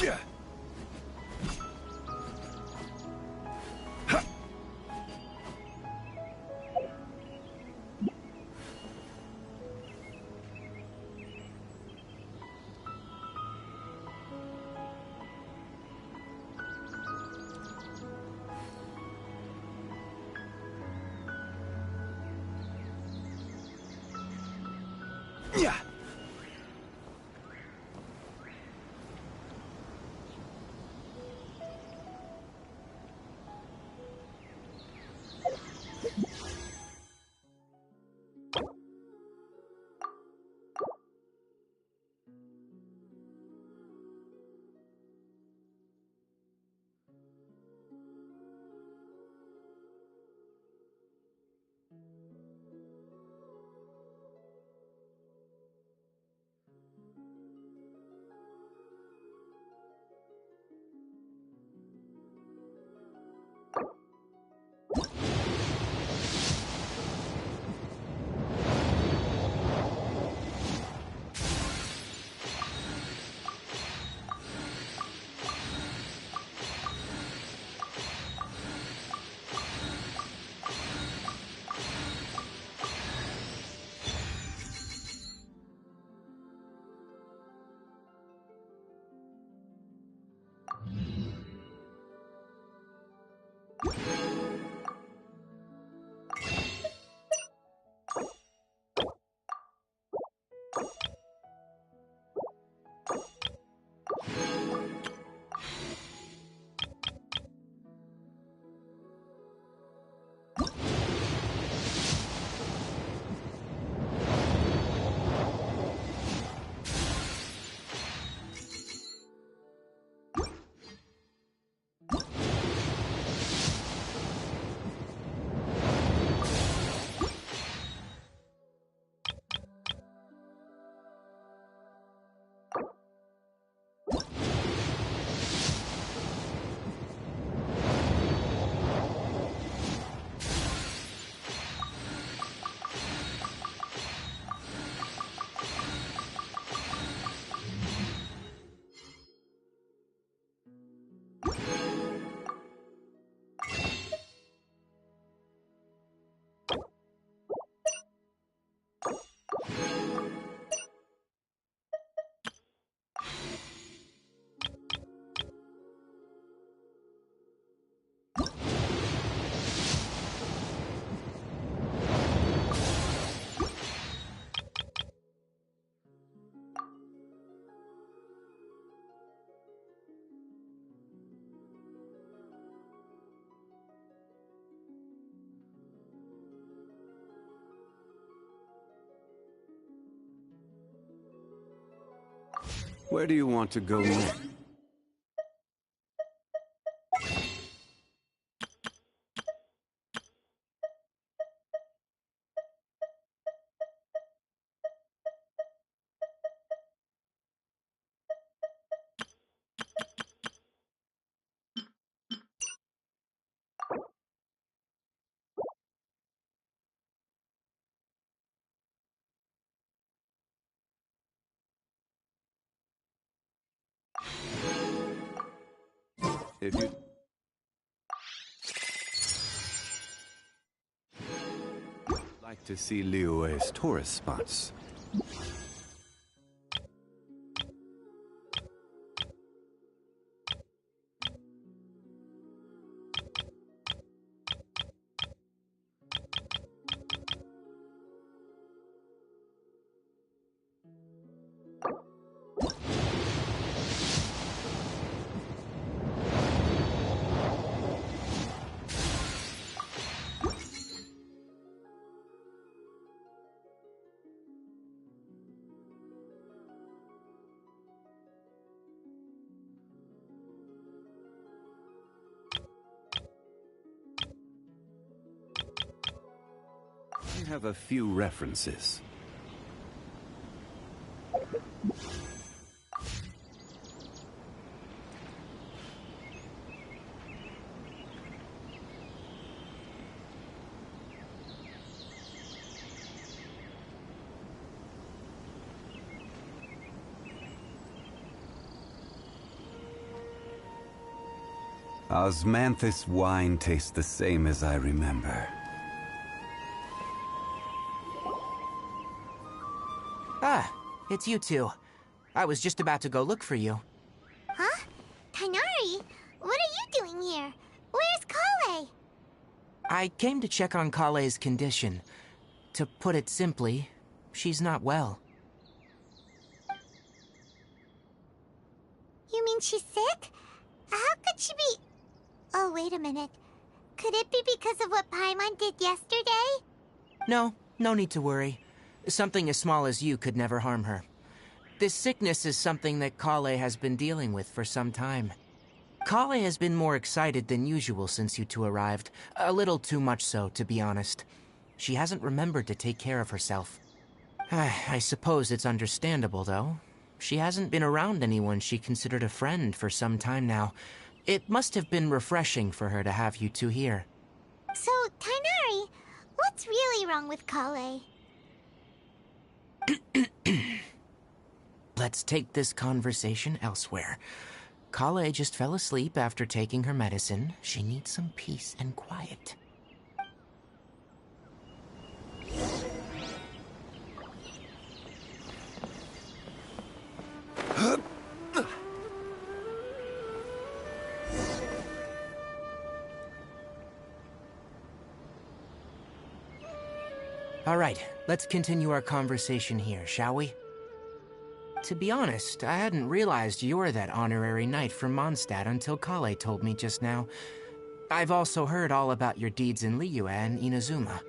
Yeah. Yeah. Where do you want to go next? If you like to see Liyue's tourist spots. I have a few references. Osmanthus wine tastes the same as I remember. Ah, it's you two. I was just about to go look for you. Huh? Tighnari? What are you doing here? Where's Kale? I came to check on Kale's condition. To put it simply, she's not well. You mean she's sick? How could she be... Oh, wait a minute. Could it be because of what Paimon did yesterday? No need to worry. Something as small as you could never harm her. This sickness is something that Kale has been dealing with for some time. Kale has been more excited than usual since you two arrived. A little too much so, to be honest. She hasn't remembered to take care of herself. I suppose it's understandable, though. She hasn't been around anyone she considered a friend for some time now. It must have been refreshing for her to have you two here. So, Tighnari, what's really wrong with Kale? Let's take this conversation elsewhere. Kale just fell asleep after taking her medicine. She needs some peace and quiet. All right, let's continue our conversation here, shall we? To be honest, I hadn't realized you're that honorary knight from Mondstadt until Kale told me just now. I've also heard all about your deeds in Liyue and Inazuma.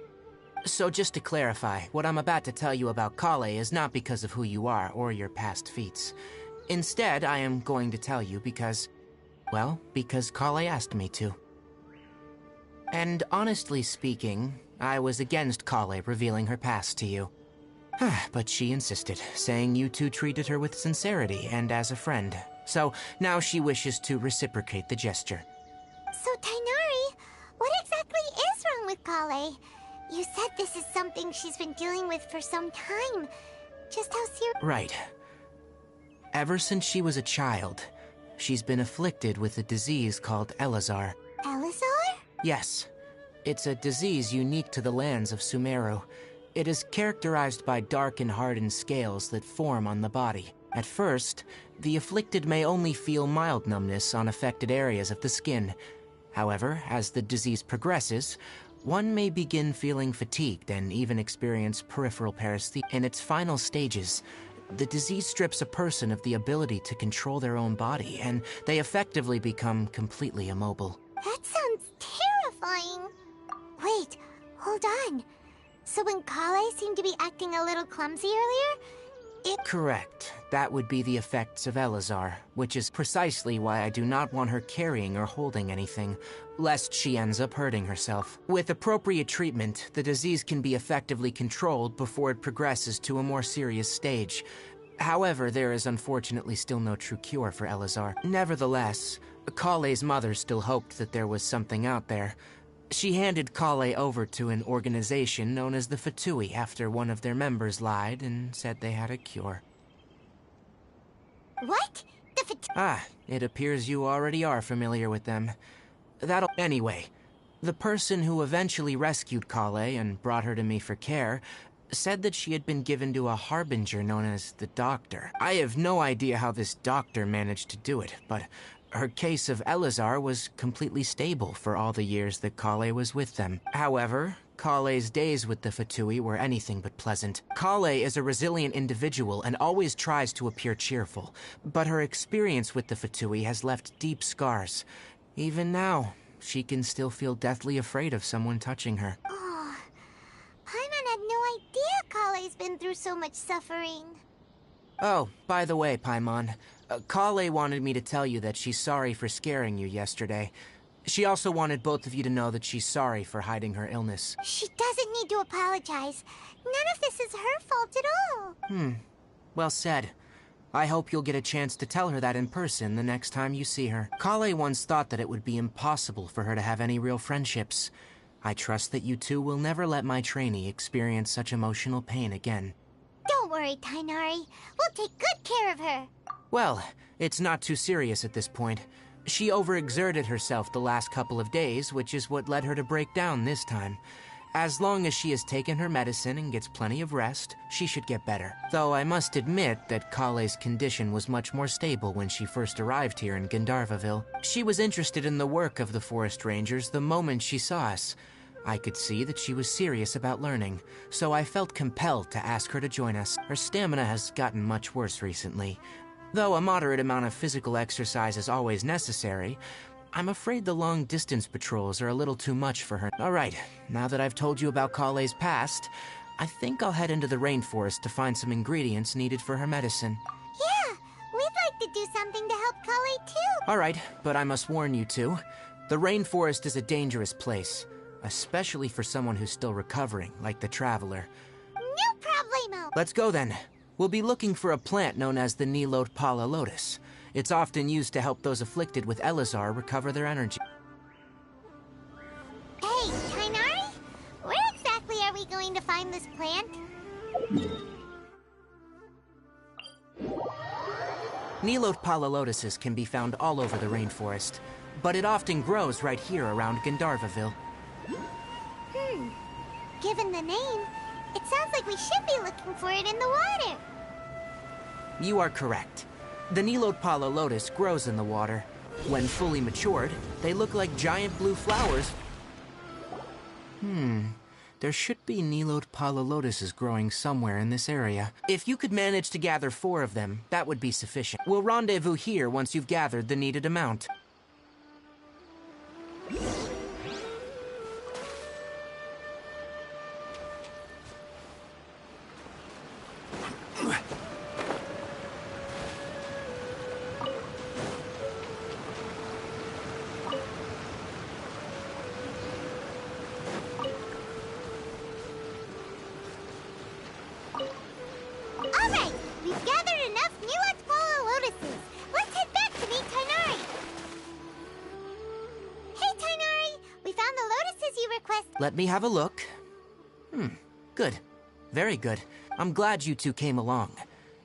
So just to clarify, what I'm about to tell you about Kale is not because of who you are or your past feats. Instead, I am going to tell you because Kale asked me to. And honestly speaking, I was against Kale revealing her past to you. But she insisted, saying you two treated her with sincerity and as a friend. So now she wishes to reciprocate the gesture. So, Tighnari, what exactly is wrong with Kale? You said this is something she's been dealing with for some time. Just how serious... Right. Ever since she was a child, she's been afflicted with a disease called Elazar. Elazar? Yes. It's a disease unique to the lands of Sumeru. It is characterized by dark and hardened scales that form on the body. At first, the afflicted may only feel mild numbness on affected areas of the skin. However, as the disease progresses, one may begin feeling fatigued and even experience peripheral paresthesia. In its final stages, the disease strips a person of the ability to control their own body, and they effectively become completely immobile. That sounds terrifying. Wait, hold on. So when Kale seemed to be acting a little clumsy earlier, Correct. That would be the effects of Elazar, which is precisely why I do not want her carrying or holding anything, lest she ends up hurting herself. With appropriate treatment, the disease can be effectively controlled before it progresses to a more serious stage. However, there is unfortunately still no true cure for Elazar. Nevertheless, Kale's mother still hoped that there was something out there. She handed Kale over to an organization known as the Fatui after one of their members lied and said they had a cure. What? It appears you already are familiar with them. Anyway, the person who eventually rescued Kale and brought her to me for care said that she had been given to a harbinger known as the Doctor. I have no idea how this doctor managed to do it, but her case of Elazar was completely stable for all the years that Kale was with them. However, Kale's days with the Fatui were anything but pleasant. Kale is a resilient individual and always tries to appear cheerful, but her experience with the Fatui has left deep scars. Even now, she can still feel deathly afraid of someone touching her. Oh, Paimon had no idea Kale's been through so much suffering. Oh, by the way, Paimon, Kale wanted me to tell you that she's sorry for scaring you yesterday. She also wanted both of you to know that she's sorry for hiding her illness. She doesn't need to apologize. None of this is her fault at all. Well said. I hope you'll get a chance to tell her that in person the next time you see her. Kale once thought that it would be impossible for her to have any real friendships. I trust that you two will never let my trainee experience such emotional pain again. Don't worry, Tighnari. We'll take good care of her. Well, it's not too serious at this point. She overexerted herself the last couple of days, which is what led her to break down this time. As long as she has taken her medicine and gets plenty of rest, she should get better. Though I must admit that Kale's condition was much more stable when she first arrived here in Gandharvaville. She was interested in the work of the forest rangers the moment she saw us. I could see that she was serious about learning, so I felt compelled to ask her to join us. Her stamina has gotten much worse recently. Though a moderate amount of physical exercise is always necessary, I'm afraid the long-distance patrols are a little too much for her. All right, now that I've told you about Kale's past, I think I'll head into the rainforest to find some ingredients needed for her medicine. Yeah, we'd like to do something to help Kale too. All right, but I must warn you two. The rainforest is a dangerous place, especially for someone who's still recovering, like the Traveler. No problemo. Let's go then. We'll be looking for a plant known as the Nilotpala lotus. It's often used to help those afflicted with Elazar recover their energy. Hey, Tainari? Where exactly are we going to find this plant? Nilotpala lotuses can be found all over the rainforest, but it often grows right here around Gandharvaville. Given the name, it sounds like we should be looking for it in the water. You are correct. The Nilotpala lotus grows in the water. When fully matured, they look like giant blue flowers. There should be Nilotpala lotuses growing somewhere in this area. If you could manage to gather 4 of them, that would be sufficient. We'll rendezvous here once you've gathered the needed amount. Alright, we've gathered enough Nilotpala lotuses. Let's head back to meet Tainari. Hey, Tainari! We found the lotuses you requested. Let me have a look. Good. Very good. I'm glad you two came along.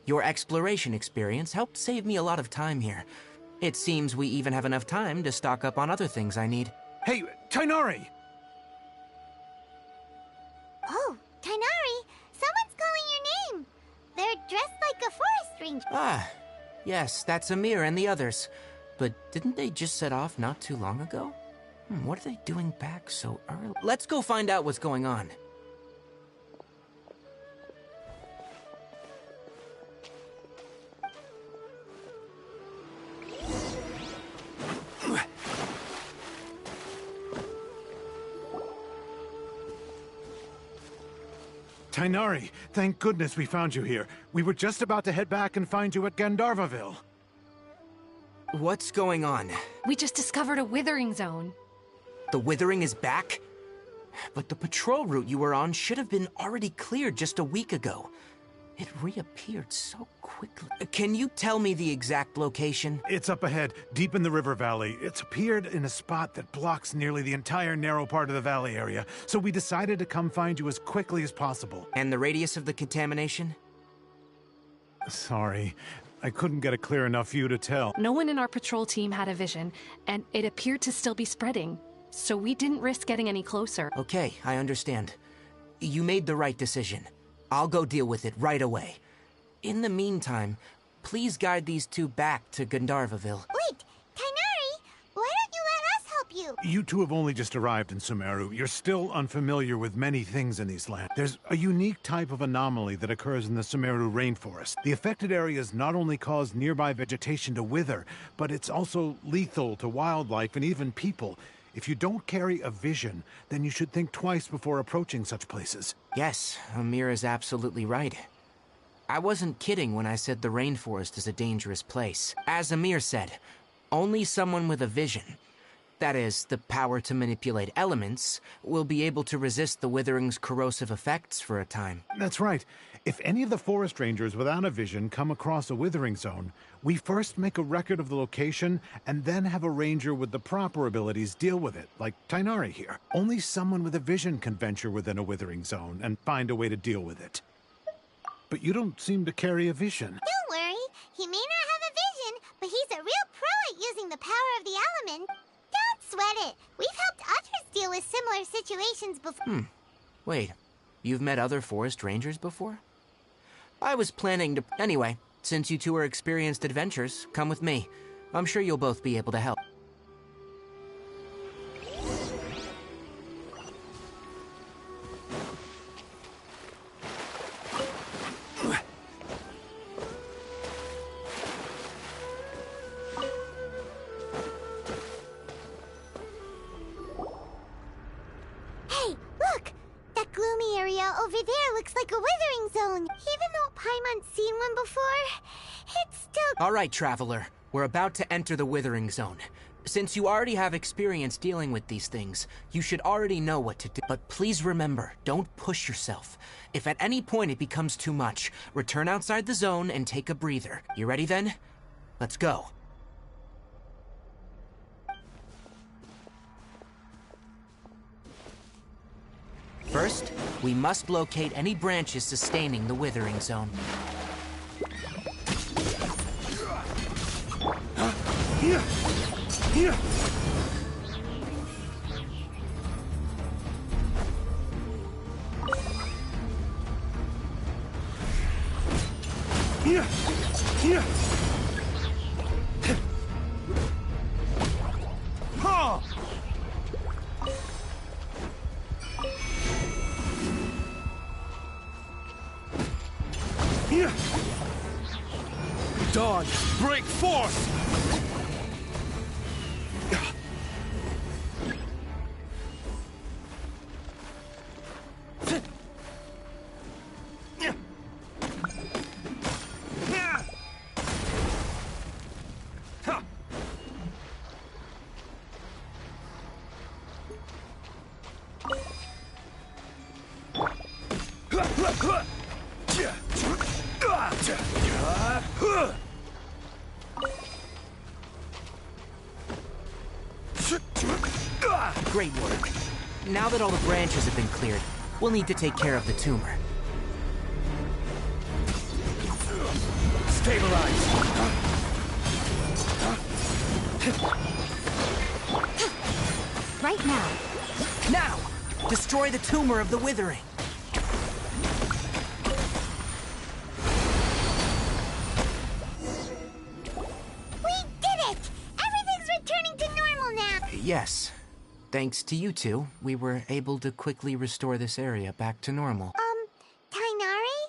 Your exploration experience helped save me a lot of time here. It seems we even have enough time to stock up on other things I need. Hey, Tainari! Oh, Tainari! Someone's calling your name. They're dressed like a forest ranger. Ah, yes, that's Amir and the others. But didn't they just set off not too long ago? What are they doing back so early? Let's go find out what's going on. Tainari, thank goodness we found you here. We were just about to head back and find you at Gandharvaville. What's going on? We just discovered a withering zone. The withering is back? But the patrol route you were on should have been already cleared just a week ago. It reappeared so quickly. Can you tell me the exact location? It's up ahead, deep in the river valley. It's appeared in a spot that blocks nearly the entire narrow part of the valley area, so we decided to come find you as quickly as possible. And the radius of the contamination? Sorry, I couldn't get a clear enough view to tell. No one in our patrol team had a vision, and it appeared to still be spreading. So we didn't risk getting any closer. Okay, I understand. You made the right decision. I'll go deal with it right away. In the meantime, please guide these two back to Gandharvaville. Wait, Tainari! Why don't you let us help you? You two have only just arrived in Sumeru. You're still unfamiliar with many things in these lands. There's a unique type of anomaly that occurs in the Sumeru rainforest. The affected areas not only cause nearby vegetation to wither, but it's also lethal to wildlife and even people. If you don't carry a vision, then you should think twice before approaching such places. Yes, Amir is absolutely right. I wasn't kidding when I said the rainforest is a dangerous place. As Amir said, only someone with a vision, that is, the power to manipulate elements, will be able to resist the withering's corrosive effects for a time. That's right. If any of the forest rangers without a vision come across a withering zone, we first make a record of the location and then have a ranger with the proper abilities deal with it, like Tainari here. Only someone with a vision can venture within a withering zone and find a way to deal with it. But you don't seem to carry a vision. Don't worry, he may not have a power of the element. Don't sweat it. We've helped others deal with similar situations before. Wait, you've met other forest rangers before? I was planning to... Anyway, since you two are experienced adventurers, come with me. I'm sure you'll both be able to help. Hey, look! That gloomy area over there looks like a withering zone. Even though Paimon's seen one before, it's still... All right, Traveler. We're about to enter the Withering Zone. Since you already have experience dealing with these things, you should already know what to do. But please remember, don't push yourself. If at any point it becomes too much, return outside the zone and take a breather. You ready then? Let's go. First, we must locate any branches sustaining the Withering Zone. Dawn, break forth! Great work. Now that all the branches have been cleared, we'll need to take care of the tumor. Stabilize! Right now. Now! Destroy the tumor of the Withering! We did it! Everything's returning to normal now! Yes. Thanks to you two, we were able to quickly restore this area back to normal. Tainari?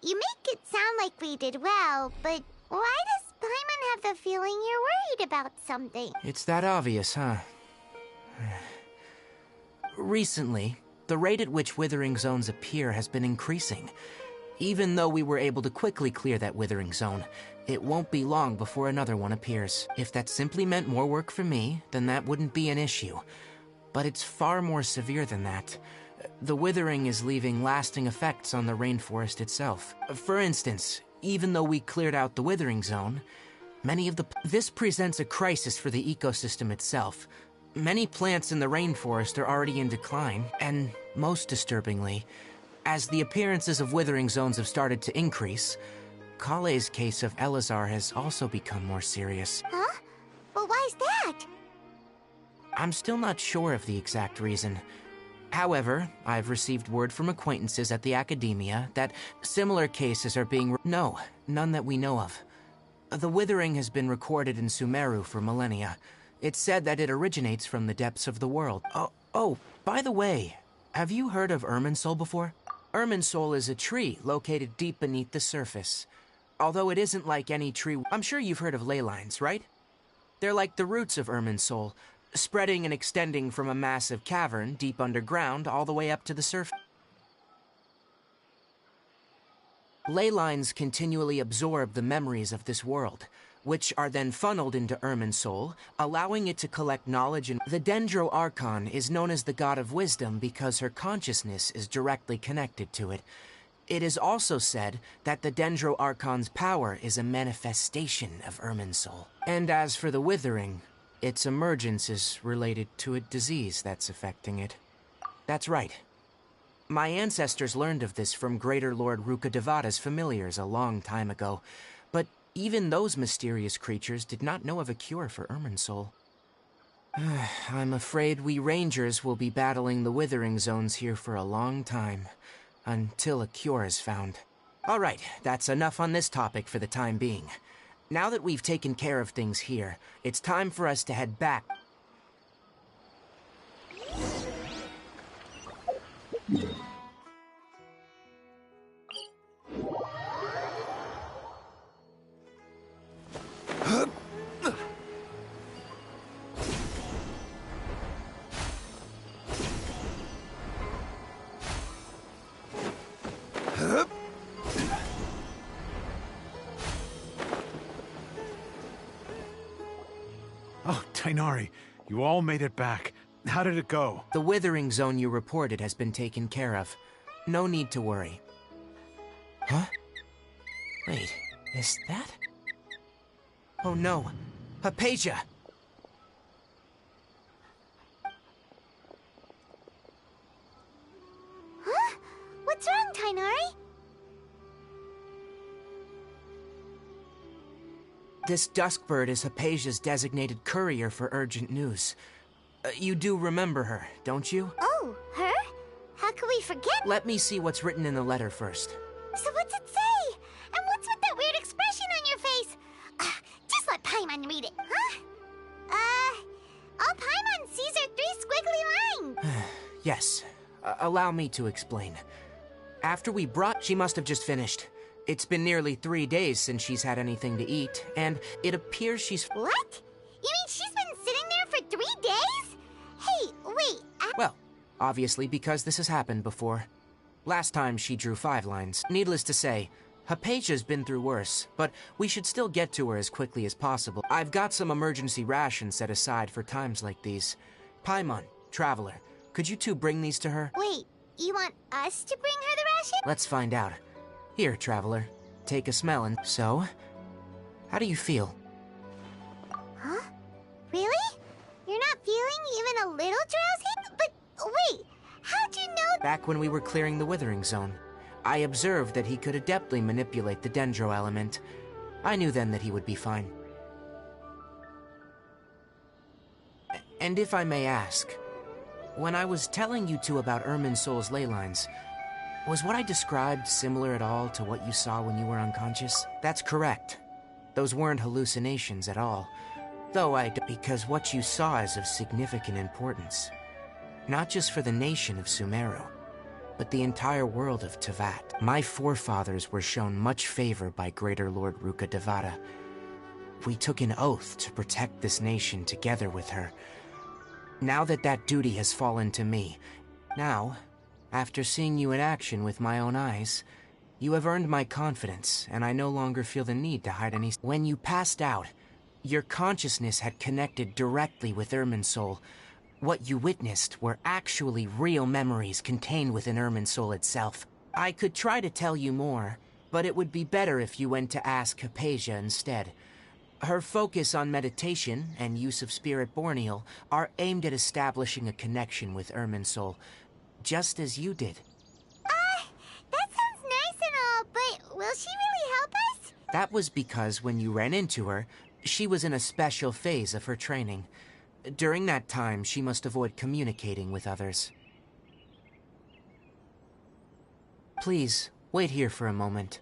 You make it sound like we did well, but why does Paimon have the feeling you're worried about something? It's that obvious, huh? Recently, the rate at which Withering Zones appear has been increasing. Even though we were able to quickly clear that Withering Zone, it won't be long before another one appears. If that simply meant more work for me, then that wouldn't be an issue. But it's far more severe than that. The Withering is leaving lasting effects on the rainforest itself. For instance, even though we cleared out the Withering Zone, this presents a crisis for the ecosystem itself. Many plants in the rainforest are already in decline, and most disturbingly, as the appearances of Withering Zones have started to increase, Kale's case of Elazar has also become more serious. Huh? Well, why's that? I'm still not sure of the exact reason. However, I've received word from acquaintances at the academia that similar cases are being... No, none that we know of. The Withering has been recorded in Sumeru for millennia. It's said that it originates from the depths of the world. Oh, by the way, have you heard of Irminsul before? Irminsul is a tree located deep beneath the surface. Although it isn't like any tree... I'm sure you've heard of ley lines, right? They're like the roots of Irminsul, spreading and extending from a massive cavern deep underground all the way up to the surface. Ley lines continually absorb the memories of this world, which are then funneled into Irminsul, allowing it to collect knowledge. And the Dendro Archon is known as the God of Wisdom because her consciousness is directly connected to it. It is also said that the Dendro Archon's power is a manifestation of Irminsul. And as for the Withering, its emergence is related to a disease that's affecting it. That's right. My ancestors learned of this from Greater Lord Rukkhadevata's familiars a long time ago, but Even those mysterious creatures did not know of a cure for Irminsul. I'm afraid we Rangers will be battling the Withering Zones here for a long time, until a cure is found. Alright, that's enough on this topic for the time being. Now that we've taken care of things here, it's time for us to head back. Oh, Tainari, you all made it back. How did it go? The Withering Zone you reported has been taken care of. No need to worry. Huh? Wait, is that? Oh no, Hypatia! Huh? What's wrong, Tainari? This Duskbird is Hypatia's designated courier for urgent news. You do remember her, don't you? Oh, her? How could we forget? Let me see what's written in the letter first. So what's it say? And what's with that weird expression on your face? Just let Paimon read it, huh? All Paimon sees are 3 squiggly lines. Yes, allow me to explain. After we brought... She must have just finished. It's been nearly 3 days since she's had anything to eat, and it appears she's... What? You mean she's been sitting there for 3 days? Hey, wait, Well, obviously because this has happened before. Last time she drew 5 lines. Needless to say, Hypatia's been through worse, but we should still get to her as quickly as possible. I've got some emergency rations set aside for times like these. Paimon, Traveler, could you two bring these to her? Wait, you want us to bring her the ration? Let's find out. Here, Traveler, take a smell and... So, how do you feel? Huh? Really? You're not feeling even a little drowsy? But wait, how'd you know? Back when we were clearing the Withering Zone, I observed that he could adeptly manipulate the Dendro element. I knew then that he would be fine. And if I may ask, when I was telling you two about Irminsul's ley lines, was what I described similar at all to what you saw when you were unconscious? That's correct. Those weren't hallucinations at all. Though because what you saw is of significant importance. Not just for the nation of Sumeru, but the entire world of Teyvat. My forefathers were shown much favor by Greater Lord Ruka Devata. We took an oath to protect this nation together with her. Now that that duty has fallen to me, now, after seeing you in action with my own eyes, you have earned my confidence, and I no longer feel the need to hide any... When you passed out, your consciousness had connected directly with Irminsul. What you witnessed were actually real memories contained within Irminsul itself. I could try to tell you more, but it would be better if you went to ask Hypatia instead. Her focus on meditation and use of Spirit Borneal are aimed at establishing a connection with Irminsul, just as you did. That sounds nice and all, but will she really help us? That was because when you ran into her, she was in a special phase of her training. During that time, she must avoid communicating with others. Please, wait here for a moment.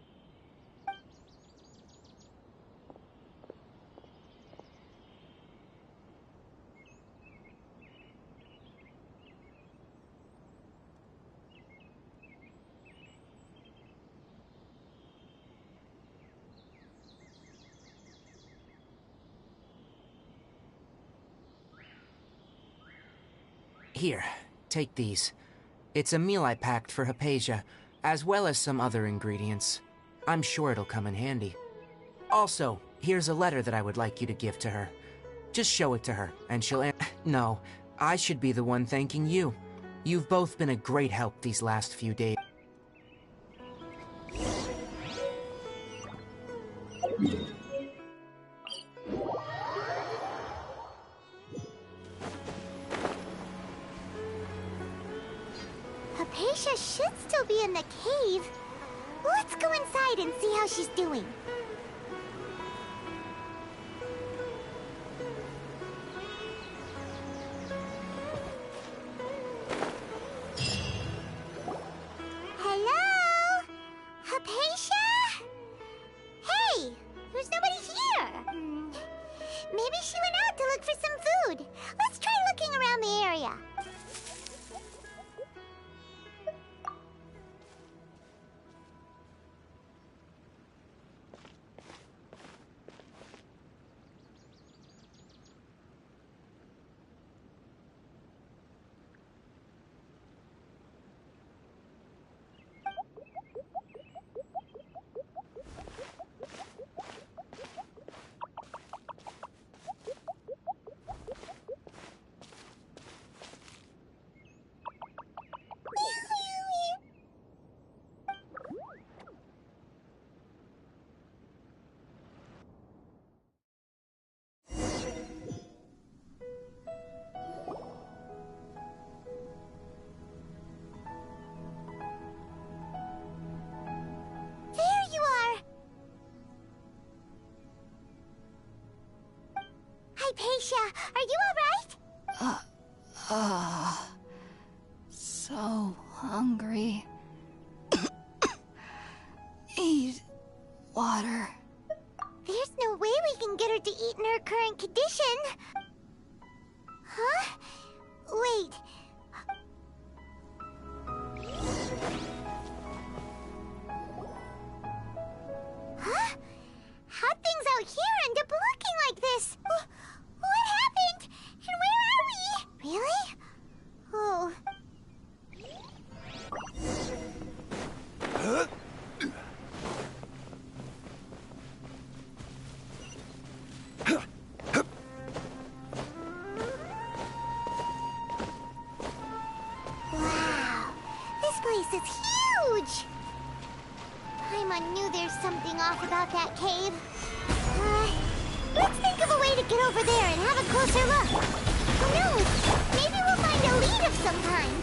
Here, take these. It's a meal I packed for Hypatia, as well as some other ingredients. I'm sure it'll come in handy. Also, here's a letter that I would like you to give to her. Just show it to her, and she'll No, I should be the one thanking you. You've both been a great help these last few days. Hypatia should still be in the cave. Let's go inside and see how she's doing. Hypatia, are you alright? So hungry. Eat water. There's no way we can get her to eat in her current condition. Huh? Wait. Huh? How'd things out here end up looking like this? What happened? And where are we? Really? Oh. Wow. This place is huge! Paimon knew there's something off about that cave. Let's think of a way to get over there and have a closer look. Who knows? Maybe we'll find a lead of some kind.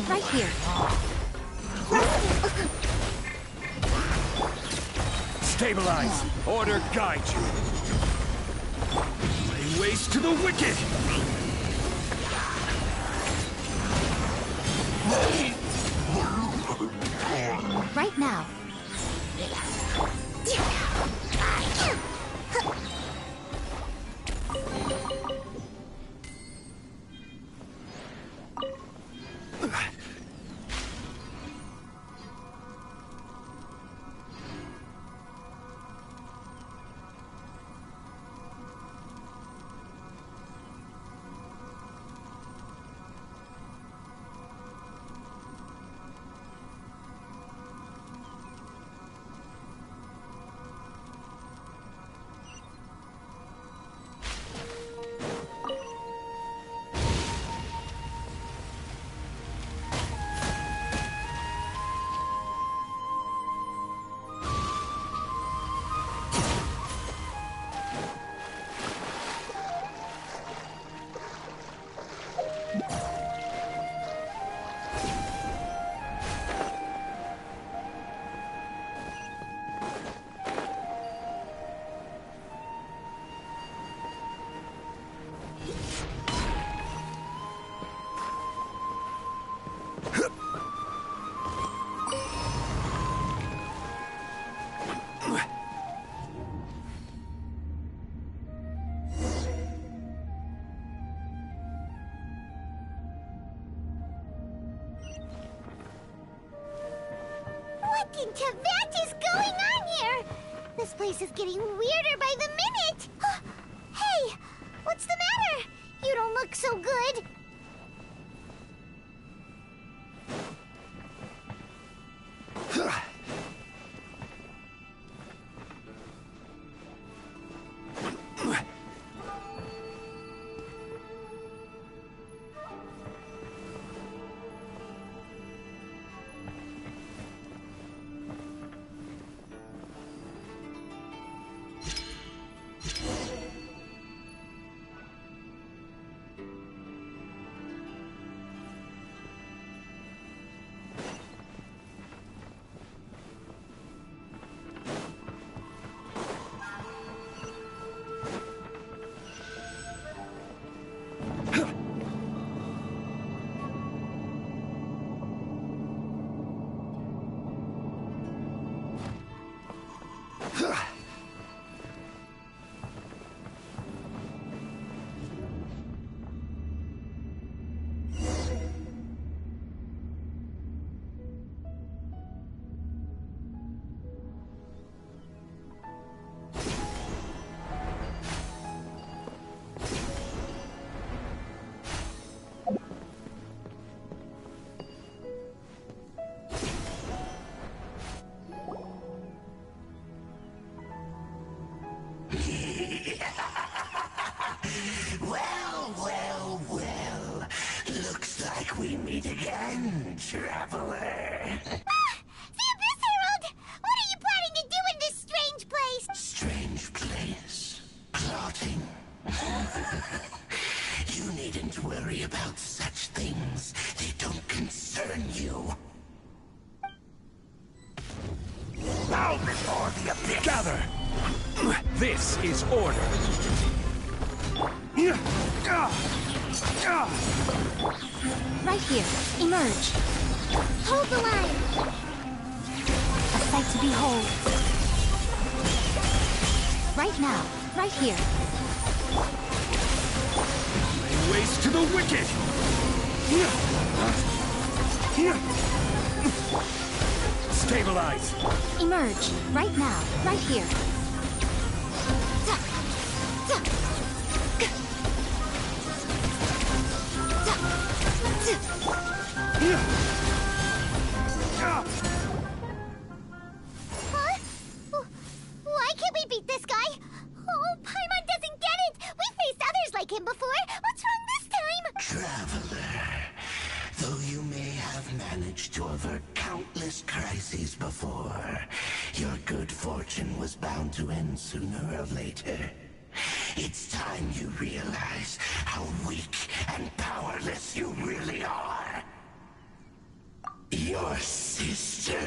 Right here. Stabilize. Order guide you. Lay waste to the wicked. Right now. What in Tibet is going on here? This place is getting weirder by the minute! Hey, what's the matter? You don't look so good. Well. Looks like we meet again, traveler. The Abyss Herald! What are you planning to do in this strange place? Strange place. Plotting. You needn't worry about such things. They don't concern you. Bow before the Abyss. Gather. This is order. Right here. Emerge. Hold the line! A sight to behold. Right now. Right here. Lay waste to the wicked. Stabilize. Emerge. Right now. Right here. Huh? Why can't we beat this guy? Oh, Paimon doesn't get it! We faced others like him before! What's wrong this time? Traveler, though you may have managed to avert countless crises before, your good fortune was bound to end sooner or later. It's time you realize how weak and powerless you really are. Your sister.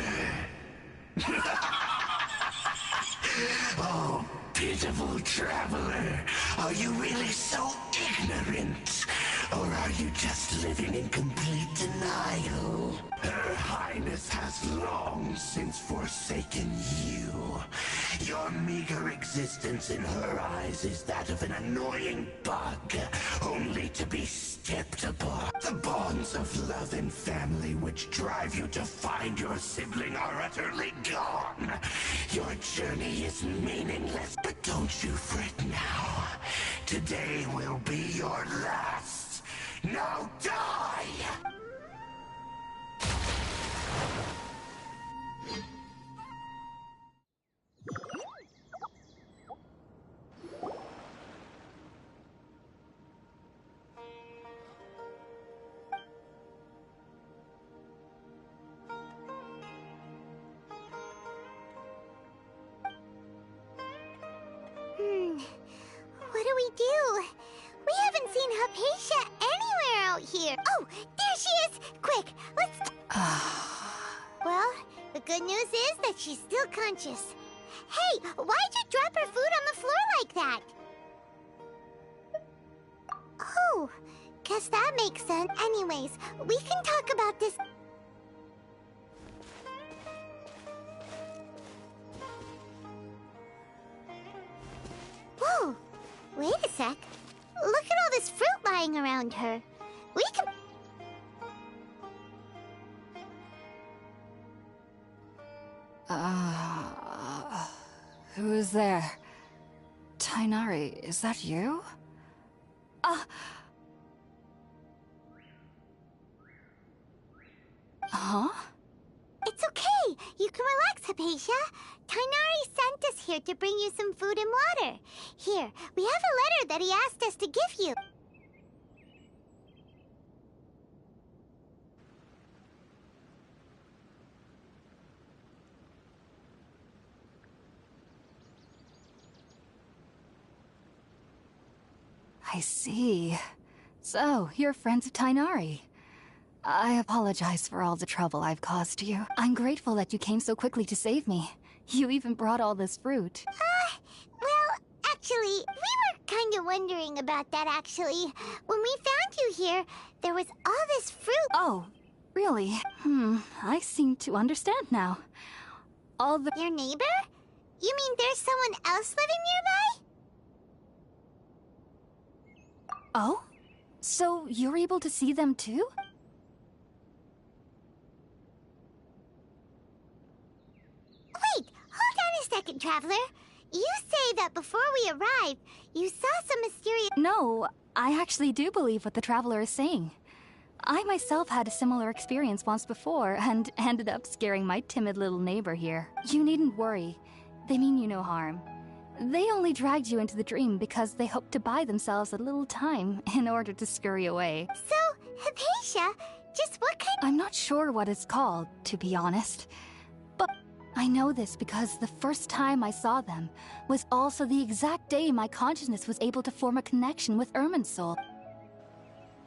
Oh, pitiful traveler. Are you really so ignorant? Or are you just living in complete denial? Her Highness has long since forsaken you. Your meager existence in her eyes is that of an annoying bug, only to be stepped upon. The bonds of love and family which drive you to find your sibling are utterly gone. Your journey is meaningless, but don't you fret now. Today will be your last. Now die! What do we do? We haven't seen Hypatia anywhere out here. Oh, there she is! Quick, let's... Well, the good news is that she's still conscious. Hey, why'd you drop her food on the floor like that? Oh, guess that makes sense. Anyways, we can talk about this... Whoa, wait a sec. Look at all this fruit lying around her. We can... Who is there? Tighnari, is that you? Huh? It's okay. You can relax, Hypatia. Tighnari sent us here to bring you some food and water. Here, we have a letter that he asked us to give you. I see. So, you're friends of Tighnari. I apologize for all the trouble I've caused you. I'm grateful that you came so quickly to save me. You even brought all this fruit. Well, actually, we were kind of wondering about that, actually. When we found you here, there was all this fruit. Oh, really? I seem to understand now. All the... Your neighbor? You mean there's someone else living nearby? Oh? So you're able to see them too? Wait, hold on a second, Traveler. You say that before we arrived, you saw some mysterious... No, I actually do believe what the Traveler is saying. I myself had a similar experience once before and ended up scaring my timid little neighbor here. You needn't worry. They mean you no harm. They only dragged you into the dream because they hoped to buy themselves a little time in order to scurry away. So, Hypatia, just what kind... I'm not sure what it's called, to be honest. But I know this because the first time I saw them was also the exact day my consciousness was able to form a connection with Irminsul.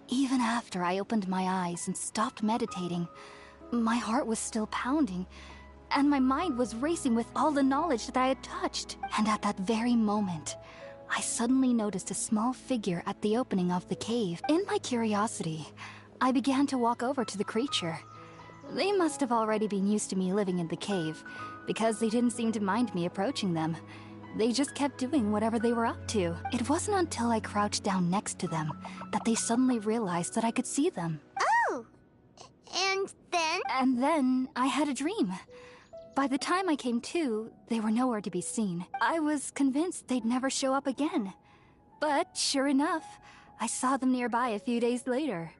Even after I opened my eyes and stopped meditating, my heart was still pounding, and my mind was racing with all the knowledge that I had touched. And at that very moment, I suddenly noticed a small figure at the opening of the cave. In my curiosity, I began to walk over to the creature. They must have already been used to me living in the cave, because they didn't seem to mind me approaching them. They just kept doing whatever they were up to. It wasn't until I crouched down next to them that they suddenly realized that I could see them. Oh! And then? And then I had a dream. By the time I came to, they were nowhere to be seen. I was convinced they'd never show up again. But sure enough, I saw them nearby a few days later.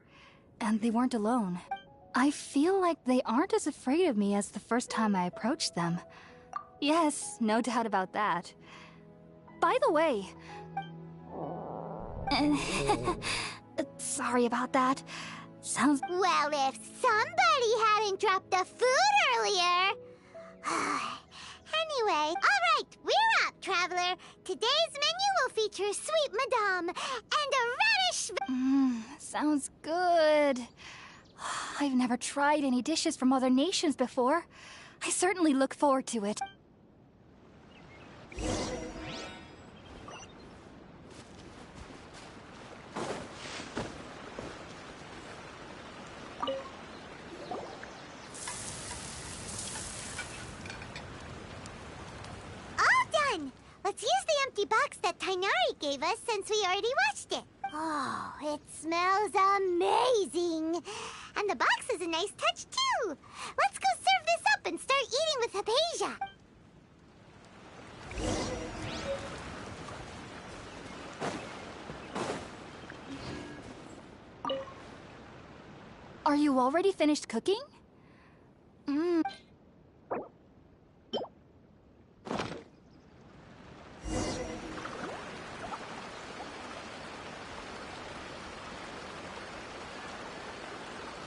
And they weren't alone. I feel like they aren't as afraid of me as the first time I approached them. Yes, no doubt about that. By the way... Sorry about that. Sounds... Well, if somebody hadn't dropped the food earlier... Anyway, alright, we're up, Traveler. Today's menu will feature Sweet Madame and a radish... sounds good. I've never tried any dishes from other nations before. I certainly look forward to it. Let's use the empty box that Tainari gave us since we already washed it. Oh, it smells amazing. And the box is a nice touch, too. Let's go serve this up and start eating with Hypatia. Are you already finished cooking?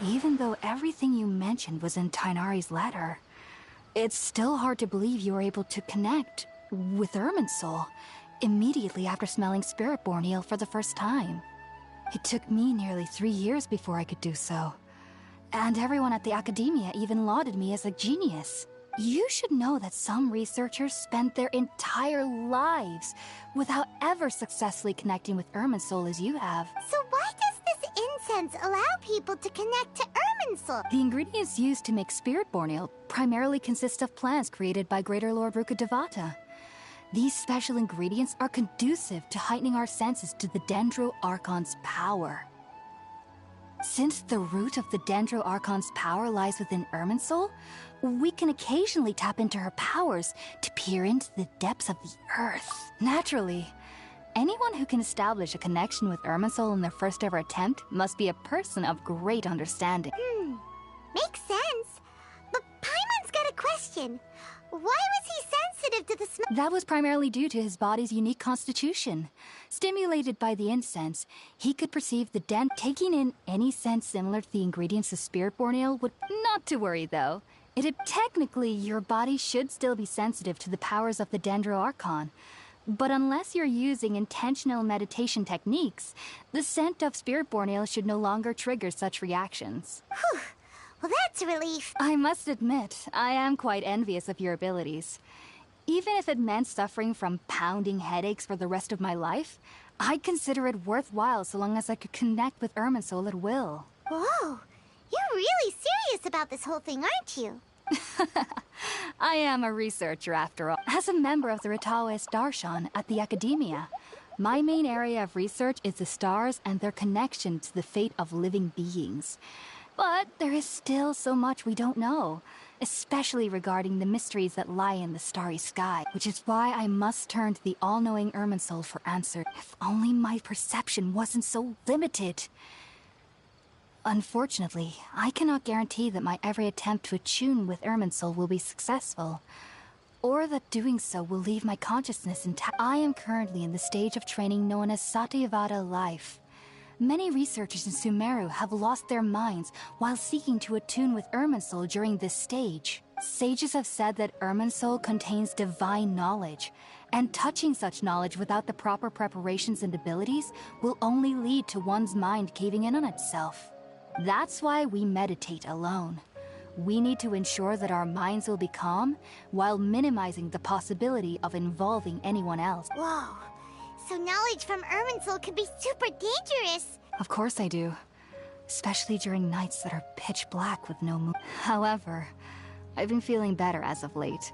Even though everything you mentioned was in Tainari's letter, it's still hard to believe you were able to connect with Irminsul immediately after smelling Spirit-born eel for the first time. It took me nearly 3 years before I could do so. And everyone at the Academia even lauded me as a genius. You should know that some researchers spend their entire lives without ever successfully connecting with Irminsul as you have. So why does this incense allow people to connect to Irminsul? The ingredients used to make Spirit-born eel primarily consist of plants created by Greater Lord Rukkhadevata. These special ingredients are conducive to heightening our senses to the Dendro Archon's power. Since the root of the Dendro Archon's power lies within Irminsul, we can occasionally tap into her powers to peer into the depths of the earth. Naturally, anyone who can establish a connection with Irminsul in their first ever attempt must be a person of great understanding. Makes sense. But Paimon's got a question. Why was he sensitive to the smell? That was primarily due to his body's unique constitution. Stimulated by the incense, he could perceive the dent. Taking in any scent similar to the ingredients of Spirit-born ale would... Not to worry, though. Technically, your body should still be sensitive to the powers of the Dendro Archon. But unless you're using intentional meditation techniques, the scent of Spirit-born ale should no longer trigger such reactions. Whew. Well, that's a relief. I must admit, I am quite envious of your abilities. Even if it meant suffering from pounding headaches for the rest of my life, I'd consider it worthwhile so long as I could connect with Irminsul at will. Whoa! You're really serious about this whole thing, aren't you? I am a researcher, after all. As a member of the Ritaoist Darshan at the Academia, my main area of research is the stars and their connection to the fate of living beings. But there is still so much we don't know, especially regarding the mysteries that lie in the starry sky, which is why I must turn to the all-knowing Irminsul for answers. If only my perception wasn't so limited. Unfortunately, I cannot guarantee that my every attempt to attune with Irminsul will be successful, or that doing so will leave my consciousness intact. I am currently in the stage of training known as Satyavada life. Many researchers in Sumeru have lost their minds while seeking to attune with Irminsul during this stage. Sages have said that Irminsul contains divine knowledge, and touching such knowledge without the proper preparations and abilities will only lead to one's mind caving in on itself. That's why we meditate alone. We need to ensure that our minds will be calm while minimizing the possibility of involving anyone else. Whoa. So knowledge from Irminsul could be super dangerous. Of course I do. Especially during nights that are pitch black with no moon. However, I've been feeling better as of late.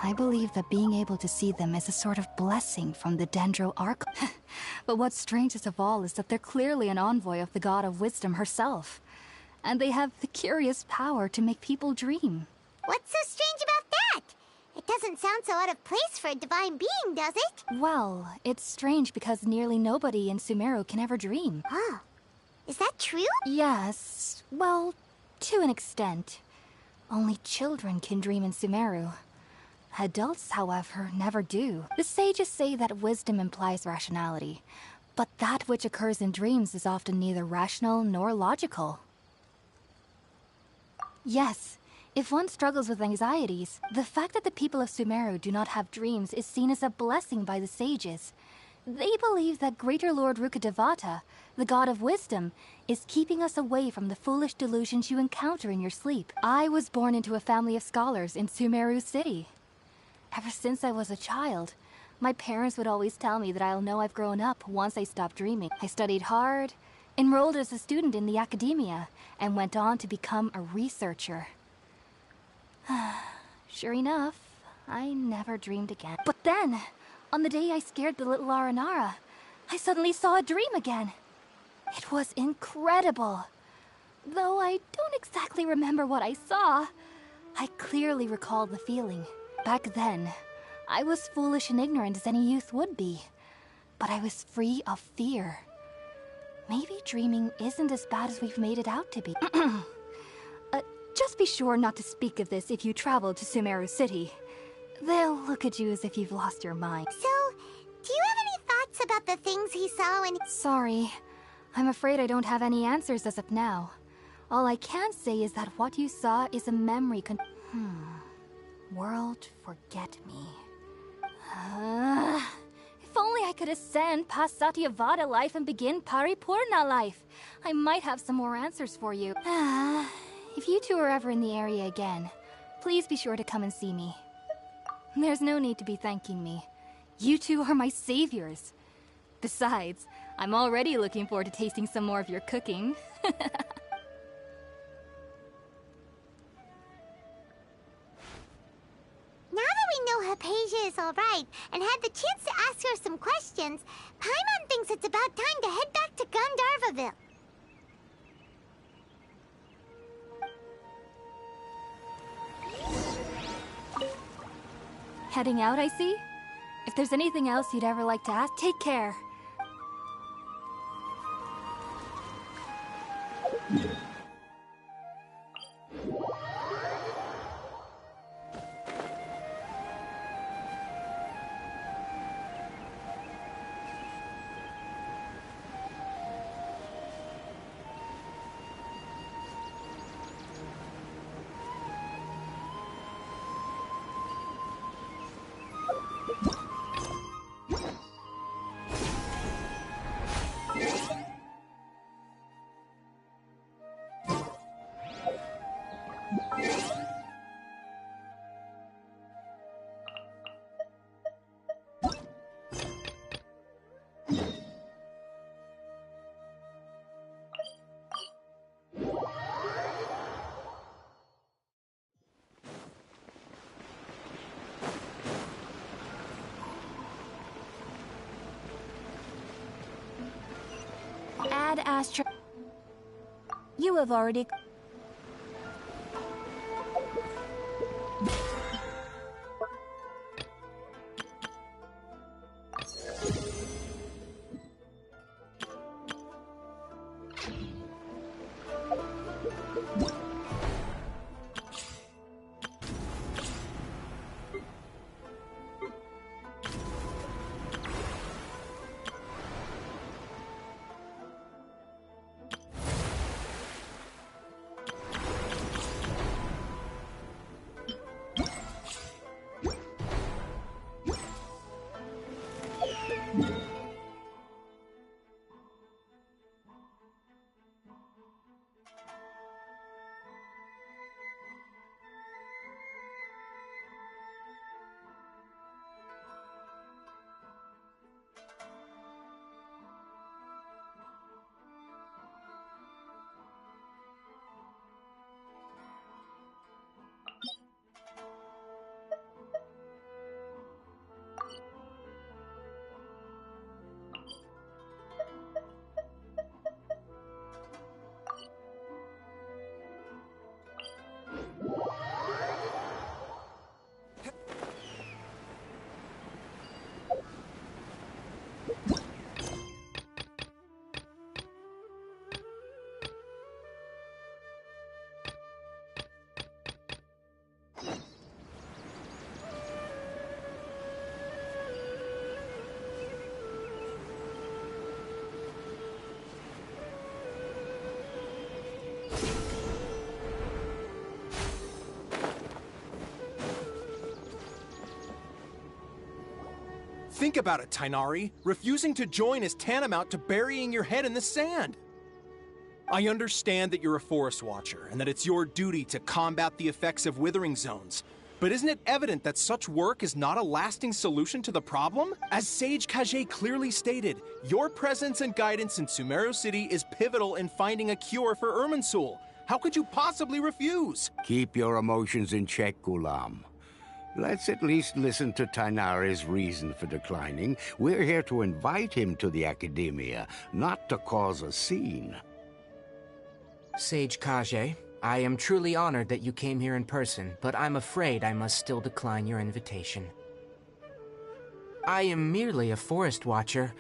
I believe that being able to see them is a sort of blessing from the Dendro Archon. But what's strangest of all is that they're clearly an envoy of the God of Wisdom herself. And they have the curious power to make people dream. What's so strange about that? It doesn't sound so out of place for a divine being, does it? Well, it's strange because nearly nobody in Sumeru can ever dream. Oh. Is that true? Yes. Well, to an extent. Only children can dream in Sumeru. Adults, however, never do. The sages say that wisdom implies rationality, but that which occurs in dreams is often neither rational nor logical. Yes, if one struggles with anxieties, the fact that the people of Sumeru do not have dreams is seen as a blessing by the sages. They believe that Greater Lord Rukkhadevata, the god of wisdom, is keeping us away from the foolish delusions you encounter in your sleep. I was born into a family of scholars in Sumeru City. Ever since I was a child, my parents would always tell me that I'll know I've grown up once I stop dreaming. I studied hard, enrolled as a student in the academia, and went on to become a researcher. Sure enough, I never dreamed again. But then, on the day I scared the little Aranara, I suddenly saw a dream again. It was incredible. Though I don't exactly remember what I saw, I clearly recall the feeling. Back then, I was foolish and ignorant as any youth would be, but I was free of fear. Maybe dreaming isn't as bad as we've made it out to be. Just be sure not to speak of this if you travel to Sumeru City. They'll look at you as if you've lost your mind. So, do you have any thoughts about the things he saw when... Sorry. I'm afraid I don't have any answers as of now. All I can say is that what you saw is a memory World, forget me. If only I could ascend past Satyavada life and begin Paripurna life. I might have some more answers for you. If you two are ever in the area again, please be sure to come and see me. There's no need to be thanking me. You two are my saviors. Besides, I'm already looking forward to tasting some more of your cooking. Now that we know Hypatia is alright, and had the chance to ask her some questions, Paimon thinks it's about time to head back to Gandharvaville. Heading out, I see? If there's anything else you'd ever like to ask, take care. Ad Astra. You have already... Think about it, Tainari. Refusing to join is tantamount to burying your head in the sand. I understand that you're a forest watcher, and that it's your duty to combat the effects of withering zones. But isn't it evident that such work is not a lasting solution to the problem? As Sage Kage clearly stated, your presence and guidance in Sumeru City is pivotal in finding a cure for Irminsul. How could you possibly refuse? Keep your emotions in check, Gulam. Let's at least listen to Tainari's reason for declining. We're here to invite him to the Academia, not to cause a scene. Sage Kage, I am truly honored that you came here in person, but I'm afraid I must still decline your invitation. I am merely a forest watcher.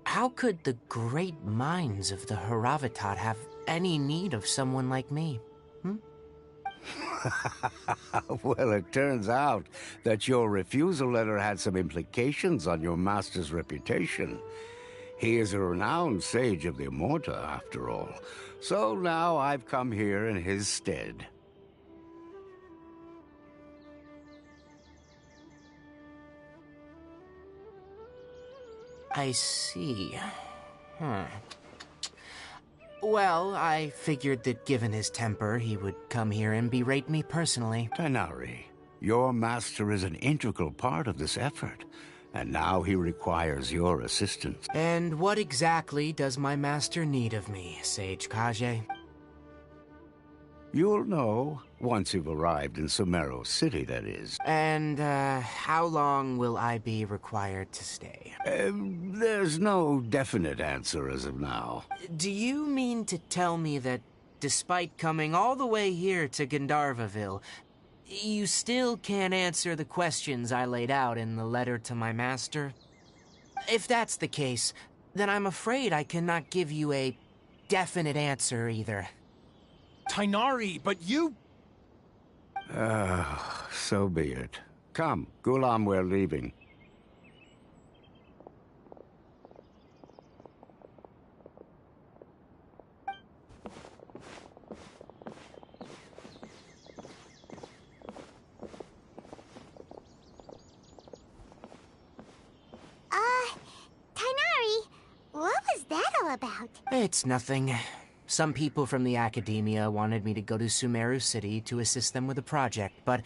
How could the great minds of the Haravatat have any need of someone like me? Well, it turns out that your refusal letter had some implications on your master's reputation. He is a renowned sage of the Immorta, after all. So now I've come here in his stead. I see. Well, I figured that given his temper, he would come here and berate me personally. Tainari, your master is an integral part of this effort, and now he requires your assistance. And what exactly does my master need of me, Sage Kage? You'll know once you've arrived in Sumeru City, that is. And, how long will I be required to stay? There's no definite answer as of now. Do you mean to tell me that, despite coming all the way here to Gandharvaville, you still can't answer the questions I laid out in the letter to my master? If that's the case, then I'm afraid I cannot give you a definite answer either. Tainari, but you... So be it. Come, Gulam, we're leaving. Tainari, what was that all about? It's nothing. Some people from the Academia wanted me to go to Sumeru City to assist them with a project, but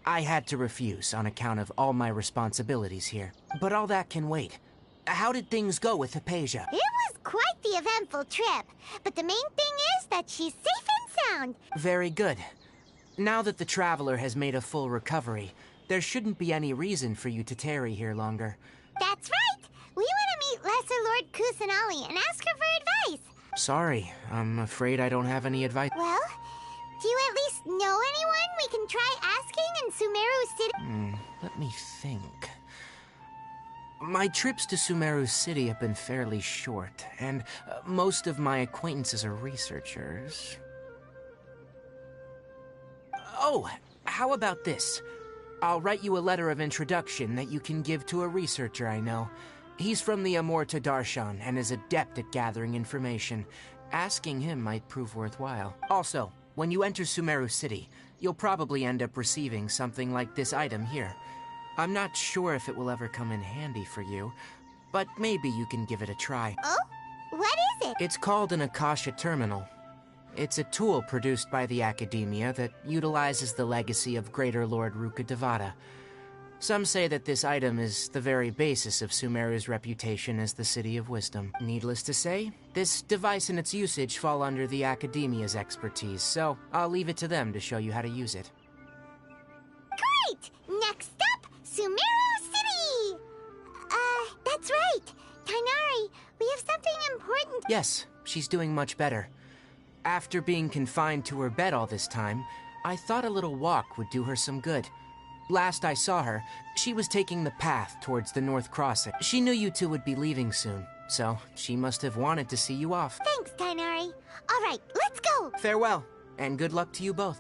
I had to refuse on account of all my responsibilities here. But all that can wait. How did things go with Hypatia? It was quite the eventful trip, but the main thing is that she's safe and sound. Very good. Now that the Traveler has made a full recovery, there shouldn't be any reason for you to tarry here longer. That's right! We want to meet Lesser Lord Kusanali and ask her for advice. Sorry, I'm afraid I don't have any advice. Well, do you at least know anyone we can try asking in Sumeru City? Let me think. My trips to Sumeru City have been fairly short, and most of my acquaintances are researchers. Oh, how about this? I'll write you a letter of introduction that you can give to a researcher I know. He's from the Amorta Darshan and is adept at gathering information. Asking him might prove worthwhile. Also, when you enter Sumeru City, you'll probably end up receiving something like this item here. I'm not sure if it will ever come in handy for you, but maybe you can give it a try. Oh? What is it? It's called an Akasha Terminal. It's a tool produced by the Academia that utilizes the legacy of Greater Lord Rukkhadevata. Some say that this item is the very basis of Sumeru's reputation as the City of Wisdom. Needless to say, this device and its usage fall under the Academia's expertise, so I'll leave it to them to show you how to use it. Great! Next up, Sumeru City! That's right. Tainari, we have something important. Yes, she's doing much better. After being confined to her bed all this time, I thought a little walk would do her some good. Last I saw her, she was taking the path towards the North Crossing. She knew you two would be leaving soon, so she must have wanted to see you off. Thanks, Tainari. All right, let's go. Farewell, and good luck to you both.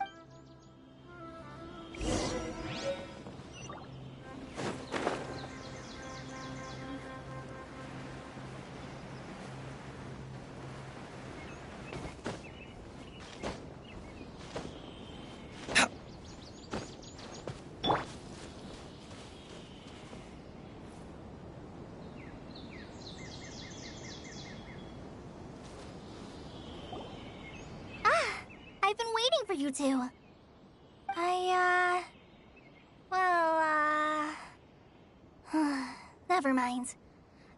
you two. Never mind.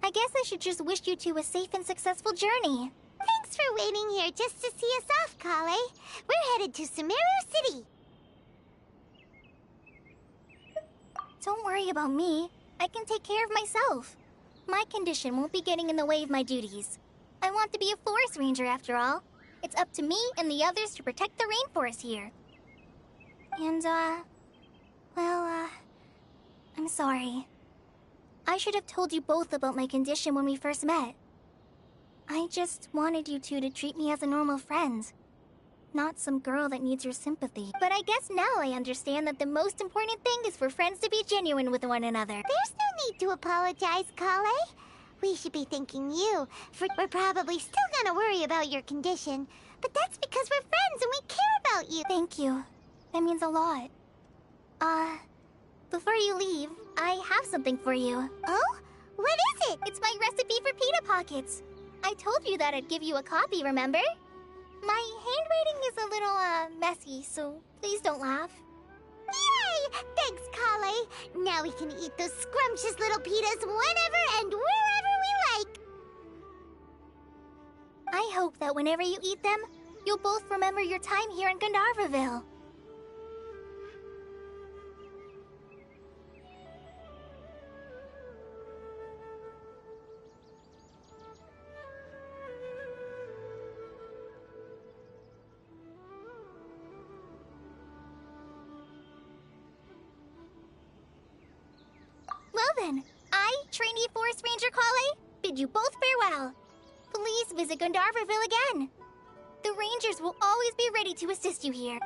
I guess I should just wish you two a safe and successful journey. Thanks for waiting here just to see us off, Kale. We're headed to Sumeru City. Don't worry about me. I can take care of myself. My condition won't be getting in the way of my duties. I want to be a forest ranger after all. It's up to me and the others to protect the rainforest here. And, I'm sorry. I should have told you both about my condition when we first met. I just wanted you two to treat me as a normal friend. Not some girl that needs your sympathy. But I guess now I understand that the most important thing is for friends to be genuine with one another. There's no need to apologize, Kale. We should be thanking you, for we're probably still gonna worry about your condition. But that's because we're friends and we care about you. Thank you. That means a lot. Before you leave, I have something for you. Oh? What is it? It's my recipe for pita pockets. I told you that I'd give you a copy, remember? My handwriting is a little, messy, so please don't laugh. Yay! Thanks, Kale. Now we can eat those scrumptious little pitas whenever and wherever we like. I hope that whenever you eat them, you'll both remember your time here in Gandharvaville. Well then, I, trainee Forest Ranger Kale, bid you both farewell. Please visit Gandharvaville again. The Rangers will always be ready to assist you here.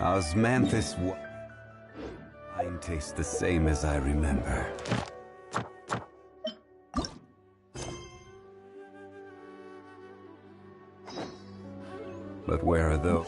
Osmanthus wine tastes the same as I remember. But where are those?